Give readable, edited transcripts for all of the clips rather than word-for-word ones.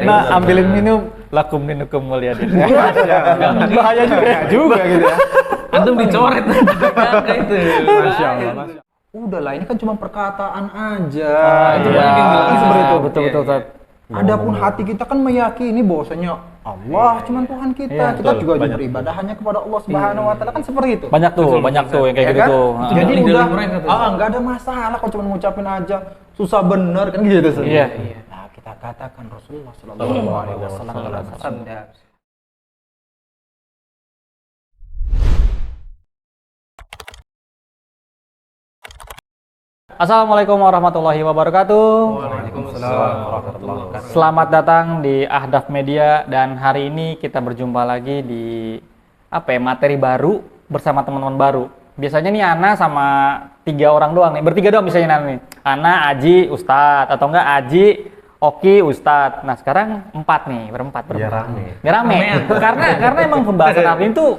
Nah, ambilin minum, lakum dinukum mulyadin. Bahaya juga gitu ya. Antum dicoret kayak itu. Masya Allah. Udahlah, ini kan cuma perkataan aja. Itu banyak yang bilang seperti itu, iya, betul. iya. Adapun hati kita kan meyakini bahwasanya Allah cuma Tuhan kita. Iya, Kita betul. juga Banyak beribadah hanya kepada Allah Subhanahu wa taala, kan seperti itu. Banyak tuh yang kayak Ya gitu kan? tuh. Jadi Itu udah dalil mereka tuh. enggak ada masalah kalau cuma ngucapin aja. Susah bener kan gitu sih. Iya. Nah, kita katakan Rasulullah sallallahu alaihi wasallam telah bersabda. Assalamualaikum warahmatullahi wabarakatuh. Waalaikumsalam warahmatullahi wabarakatuh. Selamat datang di Ahdaf Media dan hari ini kita berjumpa lagi di materi baru bersama teman-teman baru. Biasanya nih Ana sama 3 orang doang nih, bertiga doang misalnya nih. Ana, Aji, Ustadz atau enggak Aji, Oki, Ustadz. Nah sekarang 4 nih, berempat. Biar rame. Biar rame. karena emang pembahasan hari ini tuh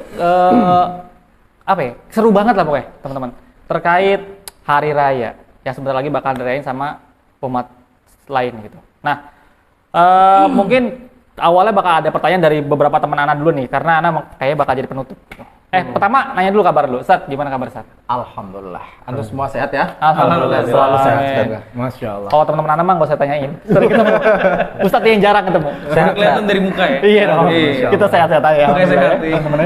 seru banget lah pokoknya teman-teman. Terkait hari raya yang sebentar lagi bakal dirayain sama umat lain gitu. Nah, mungkin awalnya bakal ada pertanyaan dari beberapa teman Ana dulu nih, karena Ana kayaknya bakal jadi penutup. Pertama nanya dulu kabar dulu. Ustadz, gimana kabar Ustadz? Alhamdulillah. Antum semua sehat ya? Alhamdulillah, Selalu sehat. Amin. Masya Allah. Kalau teman-teman Ana mah nggak usah tanyain. Sering ketemu. Ustadz yang jarang ketemu. Udah kelihatan dari muka ya? Iya dong. Iya. Kita sehat-sehat aja. Oke, sehat. Teman-teman.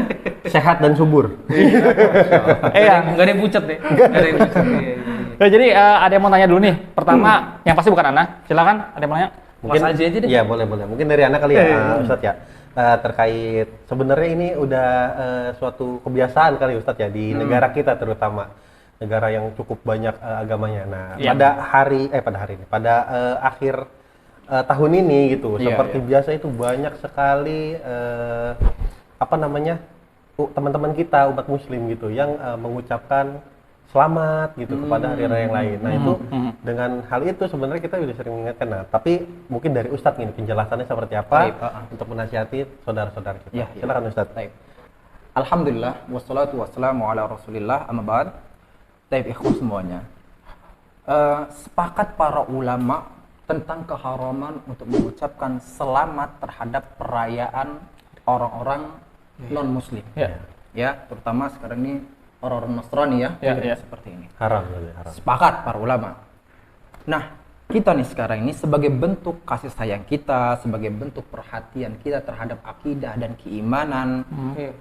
Sehat dan subur. Enggak ada yang pucat deh. Enggak ada yang pucat. Iya. Ya, jadi ada yang mau tanya dulu nih. Pertama, yang pasti bukan Ana. Silakan, ada yang mau nanya? Mas Aji aja deh. Iya, boleh. Mungkin dari anak kali ya, Ustadz ya. Terkait sebenarnya ini udah suatu kebiasaan kali Ustadz ya di negara kita, terutama negara yang cukup banyak agamanya. Nah, Iya. pada akhir tahun ini gitu, Iya, seperti biasa itu banyak sekali teman-teman kita umat muslim gitu yang mengucapkan selamat gitu kepada hari raya yang lain. Nah, itu dengan hal itu sebenarnya kita sudah sering mengingatkan. Nah, tapi mungkin dari Ustadz ini penjelasannya seperti apa untuk menasihati saudara-saudara kita. Ya, Silakan Ustadz. Baik. Alhamdulillah wassalatu wassalamu ala Rasulillah amma ba'd. Baik, ikhwan semuanya. Sepakat para ulama tentang keharaman untuk mengucapkan selamat terhadap perayaan orang-orang non-muslim. Ya. Ya, terutama sekarang ini orang-orang Nasrani ya, Ya. seperti ini. Haram. Sepakat para ulama. Nah, kita nih sekarang ini sebagai bentuk kasih sayang kita, sebagai bentuk perhatian kita terhadap akidah dan keimanan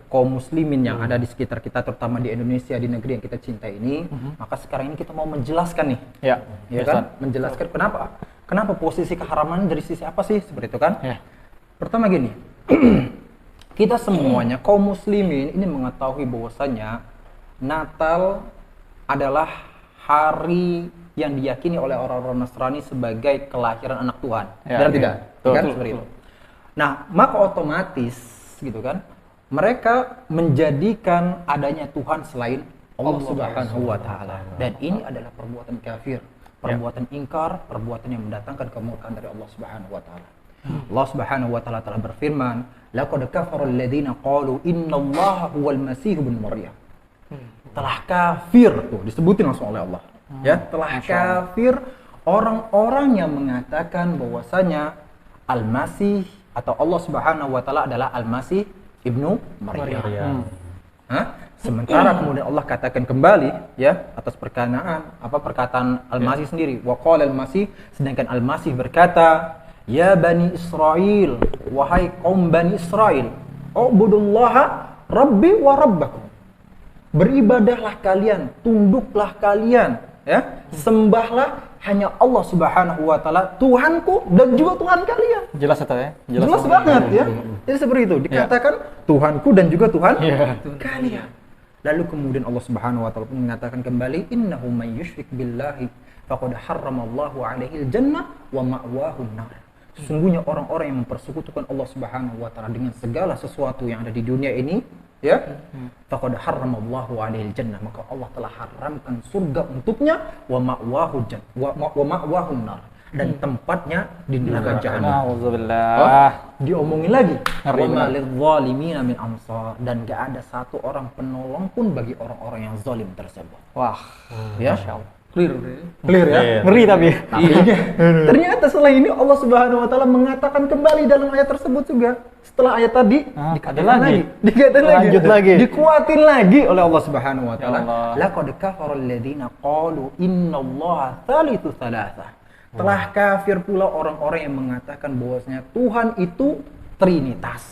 kaum muslimin yang ada di sekitar kita, terutama di Indonesia, di negeri yang kita cintai ini, maka sekarang ini kita mau menjelaskan nih, Ya, ya kan? Menjelaskan kenapa posisi keharaman dari sisi apa sih, seperti itu kan? Ya. Pertama gini, kita semuanya kaum muslimin ini mengetahui bahwasanya Natal adalah hari yang diyakini oleh orang-orang Nasrani sebagai kelahiran anak Tuhan. Ya, Benar ya. tidak? Betul, Kan? betul, Seperti itu. Nah, maka otomatis gitu kan, mereka menjadikan adanya Tuhan selain Allah Subhanahu wa taala. Dan ini adalah perbuatan kafir, perbuatan ingkar, perbuatan yang mendatangkan kemurkaan dari Allah Subhanahu wa taala. Allah Subhanahu wa taala telah berfirman, "Laqad kafara alladziina qalu innallaha huwal masih ibnu Maryam." Telah kafir, tuh disebutin langsung oleh Allah. Ya, telah kafir orang-orang yang mengatakan bahwasanya Al-Masih atau Allah Subhanahu wa taala adalah Al-Masih ibnu Maryam. Sementara kemudian Allah katakan kembali ya atas perkataan Al-Masih sendiri. Wa qala Al-Masih, sedangkan Al-Masih berkata, "Ya Bani Israel, wahai kaum Bani Israel, ubudullaha rabbi wa rabbakum." Beribadahlah kalian, tunduklah kalian, ya, sembahlah hanya Allah Subhanahu wa taala, Tuhanku dan juga Tuhan kalian. Jelas ya? Jelas banget ya. Jadi seperti itu dikatakan Tuhanku dan juga Tuhan kalian. Lalu kemudian Allah Subhanahu wa taala pun mengatakan kembali, innahu may yusyrik billahi faqad harramallahu alaihi al-jannah wa ma'wahu an-nar. Sesungguhnya orang-orang yang mempersekutukan Allah Subhanahu wa taala dengan segala sesuatu yang ada di dunia ini, ya, faqad harramallahu alaihi al-jannah, maka Allah telah haramkan surga untuknya, wa ma'wahu an-nar, dan tempatnya di neraka jahanam. Nauzubillah. Diomongin lagi, Ngeri wa ma banget. lidh-dhalimina min ansar, dan gak ada satu orang penolong pun bagi orang-orang yang zalim tersebut. Wah, Ya, Clear. Clear ya? Iya. Ngeri tapi. Iya. Ternyata setelah ini Allah Subhanahu wa taala mengatakan kembali dalam ayat tersebut juga. Setelah ayat tadi dikatakan ada lagi. dikatakan Lanjut lagi. dikuatin lagi oleh Allah Subhanahu wa taala. Ya Allah. Laqad kafara alladziina qalu innallaha tsalitsu tsalatsa. Telah kafir pula orang-orang yang mengatakan bahwasanya Tuhan itu trinitas.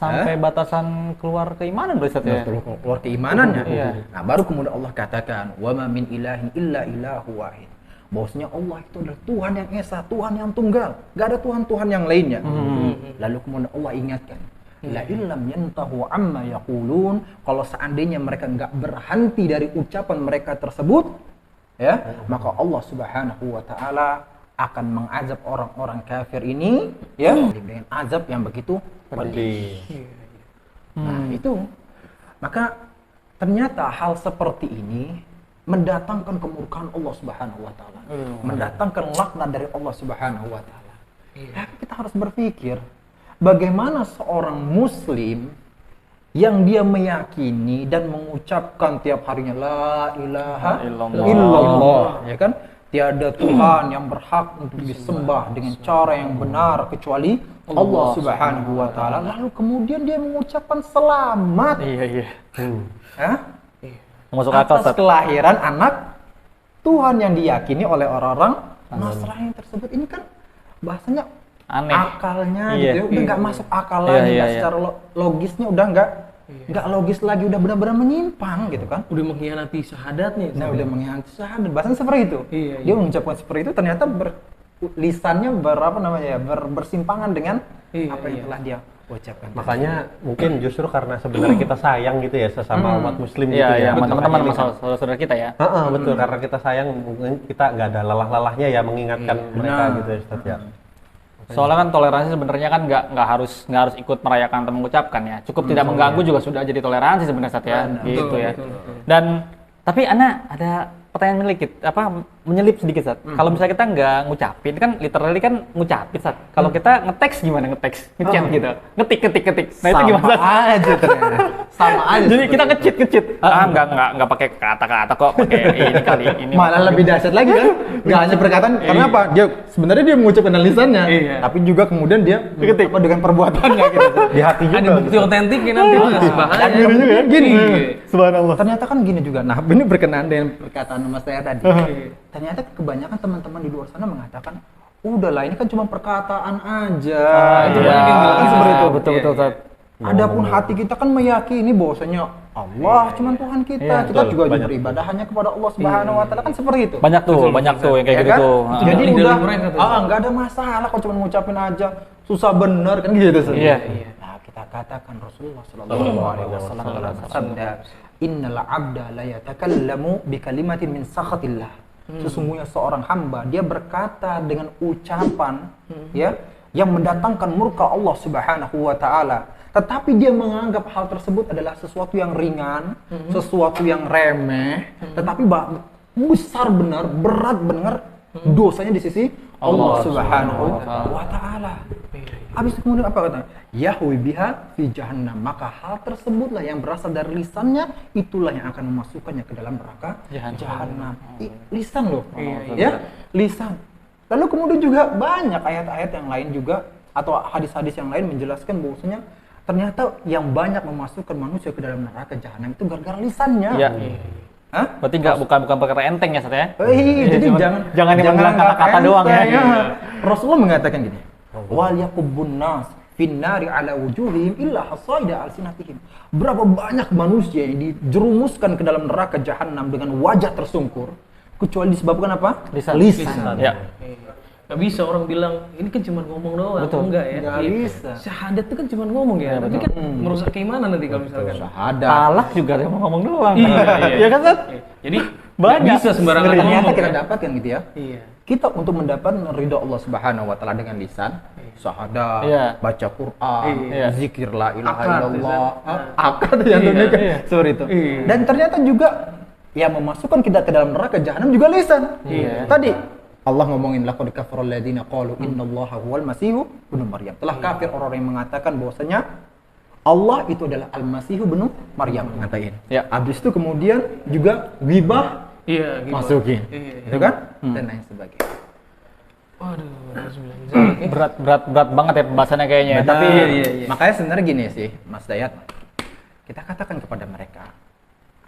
Sampai batasan keluar keimanan berarti Ustaz ya. Keluar keimanannya. Iya. Nah, baru kemudian Allah katakan, "Wa ma min ilahin illa ilahu wahid." Bahwasanya Allah itu adalah Tuhan yang esa, Tuhan yang tunggal. Gak ada Tuhan-Tuhan yang lainnya. Lalu kemudian Allah ingatkan, "La illam yantahu amma yaqulun." Kalau seandainya mereka nggak berhenti dari ucapan mereka tersebut, ya, maka Allah Subhanahu wa taala akan mengazab orang-orang kafir ini, ya, dengan azab yang begitu pedih. Nah, itu. Maka ternyata hal seperti ini mendatangkan kemurkaan Allah Subhanahu wa taala. Mendatangkan laknat dari Allah Subhanahu wa taala. Tapi kita harus berpikir bagaimana seorang muslim yang dia meyakini dan mengucapkan tiap harinya la ilaha illallah, ya kan? Tiada Tuhan yang berhak untuk disembah dengan cara yang benar kecuali Allah Subhanahu wa taala. Lalu kemudian dia mengucapkan selamat. Iya. Hah? Masuk akal Atas Ustaz. kelahiran anak Tuhan yang diyakini oleh orang-orang Nasrani tersebut. Ini kan bahasanya Aneh. akalnya Iya. gitu ya, udah nggak masuk akal Iya, lagi, iya, nggak iya. secara logisnya udah nggak logis lagi, udah benar-benar menyimpang gitu kan. Udah mengkhianati syahadatnya. Nah, udah mengkhianati syahadat, bahasanya seperti itu. Iya, Dia mengucapkan seperti itu, ternyata lisannya bersimpangan dengan apa yang telah dia ucapkan. Makanya mungkin justru karena sebenarnya kita sayang gitu ya sesama umat muslim gitu Iya, ya. iya, Makanya teman-teman kita- saudara-saudara kita ya. Betul, karena kita sayang mungkin kita nggak ada lelah-lelahnya ya mengingatkan mereka gitu ya Ustaz ya. Soalnya kan toleransi sebenarnya kan nggak harus ikut merayakan atau mengucapkan ya. Cukup tidak mengganggu juga sudah jadi toleransi sebenarnya Ustaz ya. Gitu ya. Dan tapi Ana ada pertanyaan menyelip sedikit Ustaz. Kalau misalnya kita nggak ngucapin kan literally kan ngucapin Ustaz. Kalau kita nge-text gimana nge-text? Nge-chat gitu. Ngetik. Nah itu gimana Ustaz? Sama aja ternyata. Sama aja. Jadi kita ngecit. Nggak pakai kata-kata kok, pakai ini kali ini. Malah lebih dahsyat lagi kan, nggak hanya perkataan, karena apa? Dia sebenarnya dia mengucapkan dengan lisannya, Iya. tapi juga kemudian dia apa dengan perbuatannya gitu. Di hati juga. Ada bukti otentiknya nanti Mas. Bahaya. Gini, Subhanallah. ternyata kan gini juga. Nah, ini berkenaan dengan perkataan Mas saya tadi. Ternyata kebanyakan teman-teman di luar sana mengatakan, udahlah ini kan cuma perkataan aja. itu Ya, banyak yang bilang kan seperti itu. Betul Ustaz. Adapun hati kita kan meyakini bahwasanya Allah cuma Tuhan kita. Iya, Kita betul. juga Banyak. beribadah hanya kepada Allah Subhanahu wa taala, kan seperti itu. Banyak tuh yang kayak Ya gitu kan? tuh. Jadi Ninggalin udah mereka tuh. nggak ada masalah kalau cuma ngucapin aja, susah bener kan gitu. Iya. Nah, kita katakan Rasulullah sallallahu alaihi wasallam bersabda, "Innal 'abda la yatakallamu bi kalimatin min sakhatillah." Sesungguhnya seorang hamba dia berkata dengan ucapan ya yang mendatangkan murka Allah Subhanahu wa taala. Tetapi dia menganggap hal tersebut adalah sesuatu yang ringan, sesuatu yang remeh, tetapi besar benar, berat benar dosanya di sisi Allah Subhanahu wa taala. Habis itu kemudian apa katanya? Yahwi biha fi jahannam. Maka hal tersebutlah yang berasal dari lisannya, itulah yang akan memasukkannya ke dalam neraka jahannam. Lisan loh. Ya, lisan. Lalu kemudian juga banyak ayat-ayat yang lain juga atau hadis-hadis yang lain menjelaskan bahwasanya ternyata yang banyak memasukkan manusia ke dalam neraka jahanam itu gara-gara lisannya. Iya. Hah? Berarti bukan perkara enteng ya Ustaz ya? Jadi jangan yang bilang kata-kata doang ya. Rasulullah mengatakan gini, wal yaqubbun nas finnari ala wujuhihim illa hasaida alsinatihim. Berapa banyak manusia yang dijerumuskan ke dalam neraka jahanam dengan wajah tersungkur kecuali disebabkan apa? Lisan. Ya. Gak bisa orang bilang ini kan cuma ngomong doang. Betul. Enggak ya. Nggak Iya. bisa. Syahadat itu kan cuma ngomong ya. Tapi kan merusak keimanan nanti kalau misalkan. Syahadat. Talak juga dia mau ngomong doang. Iya. Iya kan Ustaz? Jadi Banyak. nggak bisa sembarangan Ternyata ngomong. kita ya. dapatkan gitu ya. Iya. Kita untuk mendapat ridho Allah Subhanahu wa taala dengan lisan, syahadat, Iya. baca Quran, Iya. zikir la ilaha Akad, illallah, lisan. akad yang Iya, tunjukkan iya. seperti itu. Iya. Dan ternyata juga yang memasukkan kita ke dalam neraka jahanam juga lisan. Iya. Tadi Allah ngomongin laqad kafara alladziina qalu innallaha huwal masiihu ibnu Maryam. Telah kafir orang yang mengatakan bahwasanya Allah itu adalah Al-Masihu ibnu Maryam, ngatain. Ya. Habis itu kemudian juga ghibah Iya, gitu. masukin, Iya. gitu kan? Dan lain sebagainya. Waduh, Alhamdulillah. Berat banget ya pembahasannya kayaknya. Benar. Tapi Makanya sebenarnya gini sih, Mas Dayat, kita katakan kepada mereka,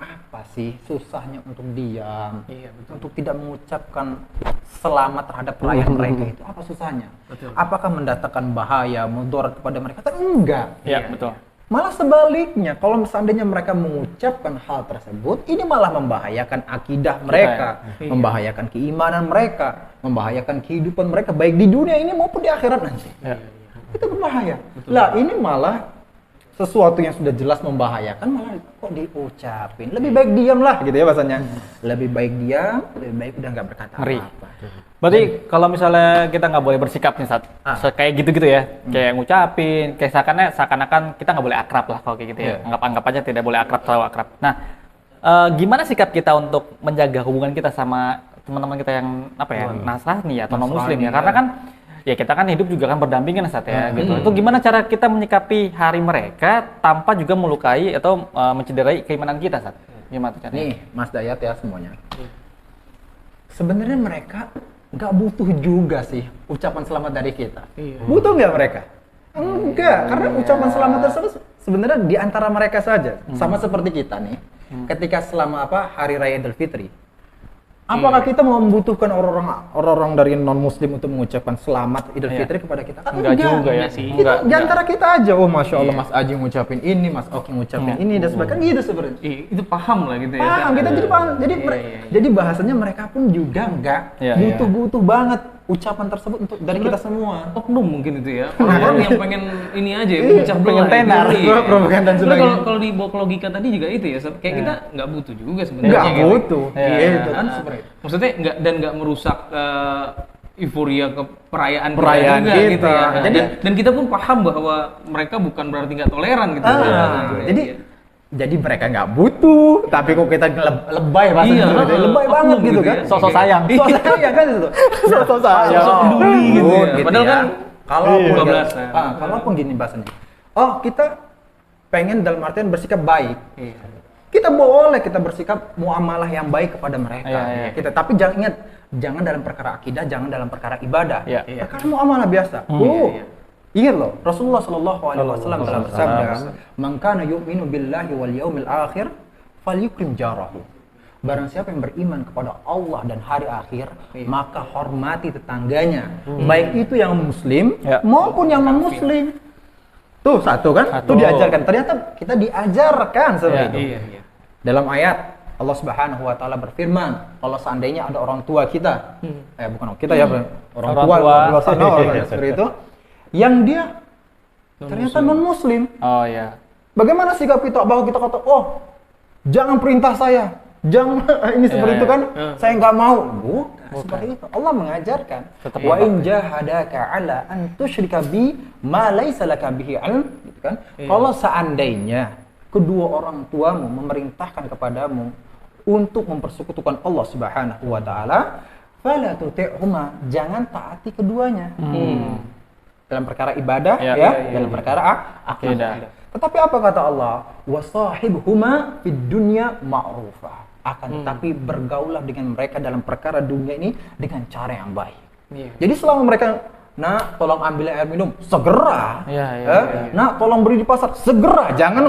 apa sih susahnya untuk diam, Iya, betul. untuk tidak mengucapkan selamat terhadap perayaan mereka itu, apa susahnya? Betul. Apakah mendatangkan bahaya, mudarat kepada mereka? Enggak. ya betul. Malah sebaliknya, kalau seandainya mereka mengucapkan hal tersebut, ini malah membahayakan akidah mereka, Iya. membahayakan keimanan mereka, membahayakan kehidupan mereka, baik di dunia ini maupun di akhirat nanti. Ya. Itu berbahaya. Lah ini malah sesuatu yang sudah jelas membahayakan malah kok diucapin. Lebih baik diamlah gitu ya bahasanya. Lebih baik diam, lebih baik udah nggak berkata Ngeri. apa-apa. Berarti kalau misalnya kita nggak boleh bersikap nih saat kayak gitu-gitu ya, kayak ngucapin, kayak seakan-akan kita nggak boleh akrab lah kalau kayak gitu ya. Anggap aja tidak boleh akrab, terlalu akrab. Nah, gimana sikap kita untuk menjaga hubungan kita sama teman-teman kita yang apa ya, Nasrani atau non Muslim ya? Karena kan ya kita kan hidup juga kan berdampingan saat ya gitu. Itu gimana cara kita menyikapi hari mereka tanpa juga melukai atau mencederai keimanan kita saat? Gimana tuh caranya? Nih, Mas Dayat ya semuanya. Sebenarnya mereka nggak butuh juga sih ucapan selamat dari kita. Butuh nggak mereka? Enggak, karena ucapan selamat tersebut sebenarnya di antara mereka saja. Sama seperti kita nih, ketika selama Hari Raya Idul Fitri. Apakah kita mau membutuhkan orang-orang dari non-muslim untuk mengucapkan selamat Idul Fitri kepada kita? Kan Enggak juga ya. sih. Itu di antara kita aja. Oh, Masya Allah, Mas Aji ngucapin ini, Mas Oki ngucapin ini, dan sebagainya. Gitu sebenarnya. Itu paham lah gitu ya. Paham, kita jadi paham. Jadi, jadi bahasanya mereka pun juga nggak butuh-butuh banget ucapan tersebut untuk dari kita semua. Oknum mungkin itu ya. Orang-orang yang pengen ini aja ya, pecah pengen belah. tenar. Propaganda dan Sebenarnya sebagainya. kalau dibawa ke logika tadi juga itu ya, kayak kita nggak butuh juga sebenarnya. Nggak gitu. butuh. Iya. Itu kan sebenarnya. Maksudnya nggak merusak euforia ke perayaan Perayaan juga kita. gitu ya. Jadi- Dan kita pun paham bahwa mereka bukan berarti nggak toleran gitu. Jadi mereka nggak butuh, tapi kok kita lebay bahasa Iya, gitu, lebay oknum banget gitu gitu kan. ya. Sosok sayang. Sosok sayang kan itu. Sosok sayang. Sosok peduli gitu ya. Padahal kan kalaupun 12-an. kalaupun gini bahasanya. Oh, kita pengen dalam artian bersikap baik. Kita boleh kita bersikap muamalah yang baik kepada mereka. Iya. Kita tapi jangan ingat, jangan dalam perkara akidah, jangan dalam perkara ibadah. Iya. Perkara muamalah biasa. Ingat loh, Rasulullah Shallallahu Alaihi Wasallam dalam bersabda, "Man kana yu'minu billahi wal yaumil akhir, falyukrim jarahu." Barang siapa yang beriman kepada Allah dan hari akhir, maka hormati tetangganya, baik itu yang muslim maupun yang non muslim. Tuh satu kan? Tuh diajarkan. Ternyata kita diajarkan seperti itu. Iya. Dalam ayat Allah Subhanahu wa taala berfirman, kalau seandainya ada orang tua kita, bukan kita ya, orang tua di luar sana seperti itu, yang dia ternyata non muslim. Oh ya. Bagaimana sikap kita bahwa kita kata, "Oh, jangan perintah saya. Jangan ini seperti itu kan. Saya nggak mau." Bukan seperti itu. Allah mengajarkan, "Wa in jahadaka 'ala an tusyrika bi ma laysa laka bihi 'ilm." Gitu kan? Kalau seandainya kedua orang tuamu memerintahkan kepadamu untuk mempersekutukan Allah Subhanahu wa taala, fala tuti'huma, jangan taati keduanya. Dalam perkara ibadah dalam perkara akidah. Tetapi apa kata Allah? Wasahibhuma fid dunya ma'rufa. Akan tetapi bergaulah dengan mereka dalam perkara dunia ini dengan cara yang baik. Jadi selama mereka, "Nak, tolong ambil air minum," segera. "Nak, tolong beri di pasar," segera. Jangan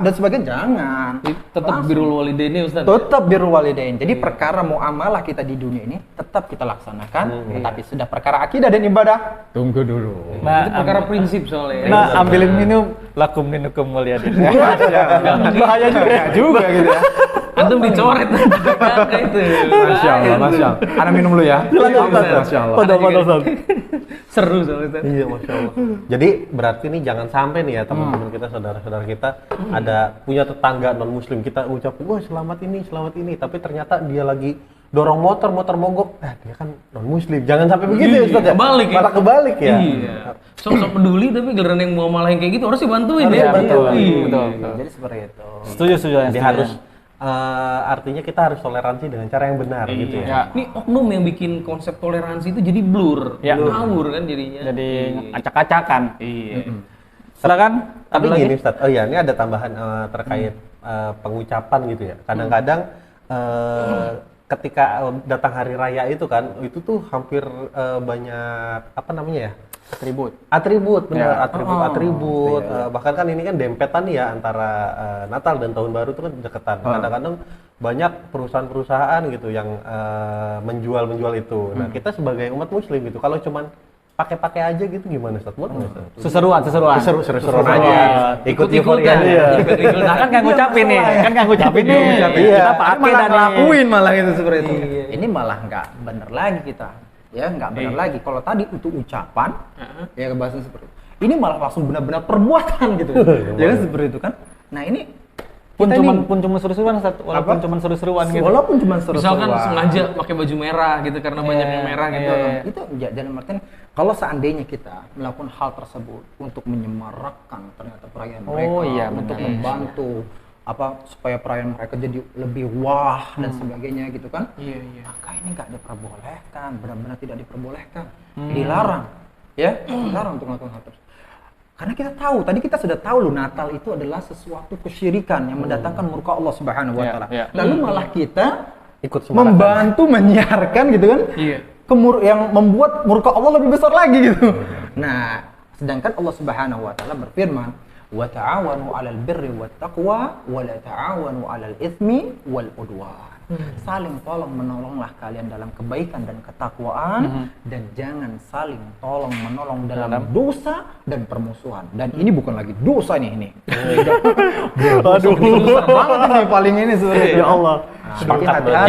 dan sebagainya, jangan. Tetap birrul walidain ya Ustaz. Tetap birrul walidain. Jadi perkara muamalah kita di dunia ini tetap kita laksanakan, tetapi sudah perkara akidah dan ibadah, tunggu dulu. Itu perkara prinsip soalnya. Nah, ambilin minum, lakum dinukum mulyadin. Bahaya juga gitu ya. Antum dicoret kayak itu. Masya Allah. Ana minum dulu ya. Masya Allah. Seru soalnya Ustaz. Iya, Masya Allah. Jadi berarti nih jangan sampai nih ya teman-teman kita, saudara-saudara kita ada punya tetangga non muslim, kita ucapin, "Wah, selamat ini," tapi ternyata dia lagi dorong motor mogok. Dia kan non muslim. Jangan sampai begitu ya, Ustaz ya. Kebalik ya. Malah kebalik ya. Iya. Sok-sok peduli tapi giliran yang mau malah yang kayak gitu harus dibantuin Iya, ya. betul. Iya. Betul. Jadi seperti itu. Setuju. Jadi harus artinya kita harus toleransi dengan cara yang benar gitu ya. Ini oknum yang bikin konsep toleransi itu jadi blur, ngawur kan jadinya. Jadi acak-acakan. Iya. Silakan. Tapi ada lagi? gini Ustaz, ini ada tambahan terkait pengucapan gitu ya. Kadang-kadang ketika datang hari raya itu kan, itu tuh hampir banyak apa namanya ya? Atribut, benar, atribut. Bahkan kan ini kan dempetan ya antara Natal dan Tahun Baru itu kan deketan. Kadang-kadang banyak perusahaan-perusahaan gitu yang menjual itu. Nah, kita sebagai umat Muslim gitu, kalau cuman pakai-pakai aja gitu gimana Ustaz? Buat nggak, Ustaz? Seru-seruan. Seru-seruan aja. Ikut euforia aja. Nah, kan nggak ngucapin nih. Iya. Kita pakai dan lakuin malah itu seperti itu. Ini malah nggak bener lagi kita. Ya, nggak bener lagi. Kalau tadi itu ucapan, ya bahasa seperti itu. Ini malah langsung benar-benar perbuatan gitu. Ya kan seperti itu kan. Nah, ini pun cuma seru-seruan, walaupun cuma seru-seruan gitu. Walaupun cuma seru-seruan. Misalkan sengaja pakai baju merah gitu karena banyak yang merah gitu. Itu dalam artian kalau seandainya kita melakukan hal tersebut untuk menyemarakkan ternyata perayaan mereka, untuk membantu supaya perayaan mereka jadi lebih wah dan sebagainya gitu kan. Maka ini nggak diperbolehkan, benar-benar tidak diperbolehkan. Dilarang. Ya, dilarang untuk melakukan hal tersebut. Karena kita tahu, tadi kita sudah tahu loh, Natal itu adalah sesuatu kesyirikan yang mendatangkan murka Allah Subhanahu wa taala. Lalu malah kita ikut membantu menyiarkan gitu kan. Yang membuat murka Allah lebih besar lagi gitu. Nah, sedangkan Allah Subhanahu wa taala berfirman, "Wa ta'awanu 'alal birri wat taqwa wa la ta'awanu 'alal itsmi wal 'udwan." Saling tolong menolonglah kalian dalam kebaikan dan ketakwaan, dan jangan saling tolong menolong dalam dosa dan permusuhan. Dan ini bukan lagi dosa nih ini. Aduh, besar banget ini paling ini sebenarnya. Ya Allah.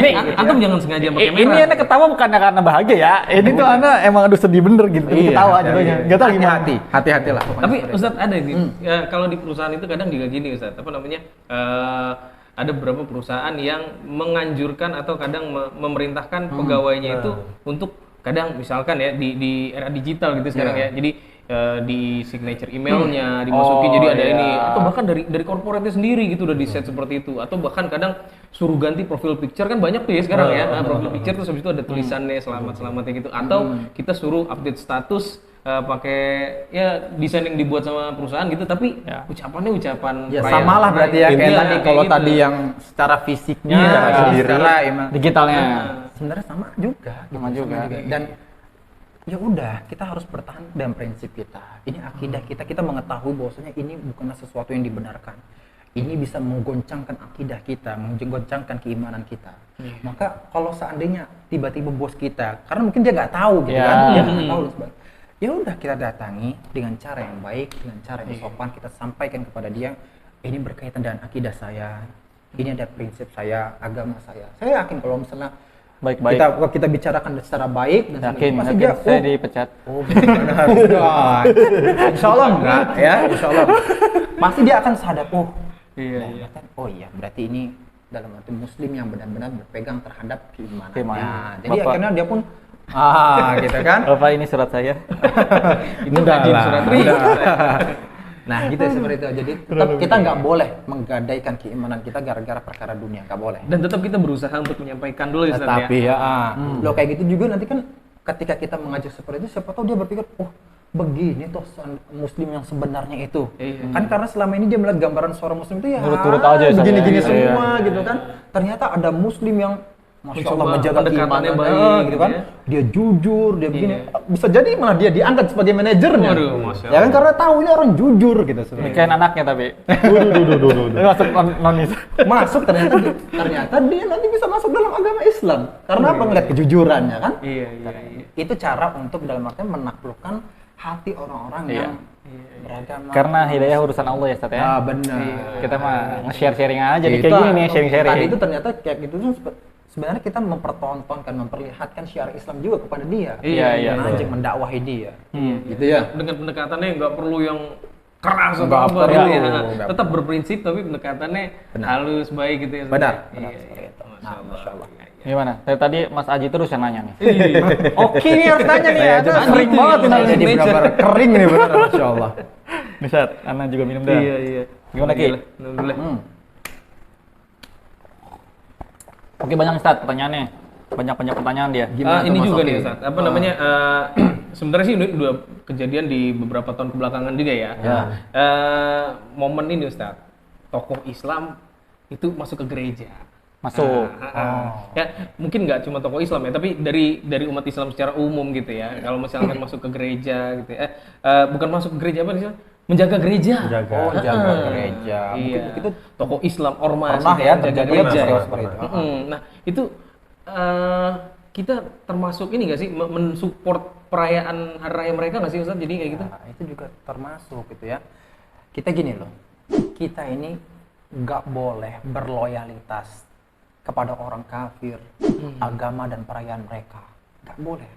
Ini antum jangan sengaja pakai merah. Ini Anda ketawa bukan karena bahagia ya. Ini tuh Anda emang aduh sedih bener gitu. Ketawa jadinya. Enggak tahu gimana. Hati-hatilah. Tapi Ustadz ada gitu. Ya, kalau di perusahaan itu kadang juga gini Ustadz, apa namanya? Ada beberapa perusahaan yang menganjurkan atau kadang memerintahkan pegawainya itu untuk kadang misalkan ya di era digital gitu sekarang ya. Jadi di signature emailnya dimasukin jadi ada ini, atau bahkan dari corporate sendiri gitu udah di set seperti itu, atau bahkan kadang suruh ganti profil picture kan banyak tuh ya sekarang ya. Profil picture terus habis itu ada tulisannya selamat-selamatnya gitu, atau kita suruh update status pakai ya desain yang dibuat sama perusahaan gitu, tapi ucapannya ucapan ya samalah berarti ya kayak tadi. Kalau gitu. tadi yang secara fisiknya secara digitalnya sebenarnya sama juga. Dan ya udah, kita harus bertahan dengan prinsip kita. Ini akidah kita mengetahui bahwasanya ini bukanlah sesuatu yang dibenarkan. Ini bisa menggoncangkan akidah kita, menggoncangkan keimanan kita. Maka kalau seandainya tiba-tiba bos kita, karena mungkin dia nggak tahu gitu kan, dia nggak tahu dan sebagainya. Ya udah, kita datangi dengan cara yang baik, dengan cara yang sopan, kita sampaikan kepada dia, ini berkaitan dengan akidah saya, ini ada prinsip saya, agama saya. Saya yakin kalau misalnya baik-baik kita bicarakan secara baik dan yakin dia saya dipecat. Insya Allah enggak ya, Insya Allah. Pasti dia akan sadar, oh iya, berarti ini dalam arti Muslim yang benar-benar berpegang terhadap keimanannya. Jadi akhirnya dia pun gitu kan. Bapak, ini surat saya. Itu rajin surat Nah gitu seperti itu. Jadi tetap kita nggak boleh menggadaikan keimanan kita gara-gara perkara dunia, nggak boleh. Dan tetap kita berusaha untuk menyampaikan dulu ya. Tapi lo kayak gitu juga nanti kan ketika kita mengajak seperti itu, siapa tahu dia berpikir, begini tuh Muslim yang sebenarnya itu. Kan karena selama ini dia melihat gambaran seorang Muslim itu ya turut aja begini-gini semua gitu kan. Ternyata ada Muslim yang Masya Allah menjaga keimanannya baik gitu kan. Dia jujur, dia begini. Bisa jadi malah dia diangkat sebagai manajernya. Ya kan, karena tahu ini orang jujur gitu sebenarnya. Nikahin anaknya tapi. Masuk nonis. Masuk ternyata dia nanti bisa masuk dalam agama Islam. Karena apa? Ngeliat kejujurannya kan. Iya. Itu cara untuk dalam artian menaklukkan hati orang-orang yang beragama. Karena hidayah urusan Allah ya Ustaz ya. Benar. Kita mah nge-sharing aja kayak gini nih, sharing-sharing. Tadi itu ternyata kayak gitu tuh sebenarnya kita mempertontonkan, memperlihatkan syiar Islam juga kepada dia. Iya. Mengajak, mendakwahi dia. Gitu ya. Dengan pendekatannya nggak perlu yang keras atau apa gitu ya. Tetap berprinsip tapi pendekatannya halus, baik gitu ya. Benar. Iya. Masya Allah. Gimana? Tadi Mas Aji terus yang nanya nih. Oke, nih harus nanya nih. Sering banget ini. Jadi benar kering nih benar. Masya Allah. Bisa, Ana juga minum dah. Iya. Gimana Ki? Oke, banyak Ustaz pertanyaannya. Banyak pertanyaan dia. Ini juga nih Ustaz. Apa namanya? Sebenarnya sih ini udah kejadian di beberapa tahun kebelakangan juga ya. Momen ini Ustaz. Tokoh Islam itu masuk ke gereja. Masuk. Ya mungkin nggak cuma tokoh Islam ya, tapi dari umat Islam secara umum gitu ya. Kalau misalkan masuk ke gereja gitu ya, bukan masuk ke gereja apa sih? Menjaga gereja. Oh, jaga gereja. Iya. Mungkin itu Tokoh Islam ormas pernah gitu ya menjaga terjadi gereja. peristiwa seperti itu. Nah itu kita termasuk ini nggak sih mensupport perayaan hari raya mereka nggak sih Ustaz? Jadi kayak gitu? Nah, itu juga termasuk gitu ya. Kita gini loh, kita ini nggak boleh berloyalitas kepada orang kafir, agama dan perayaan mereka. Nggak boleh.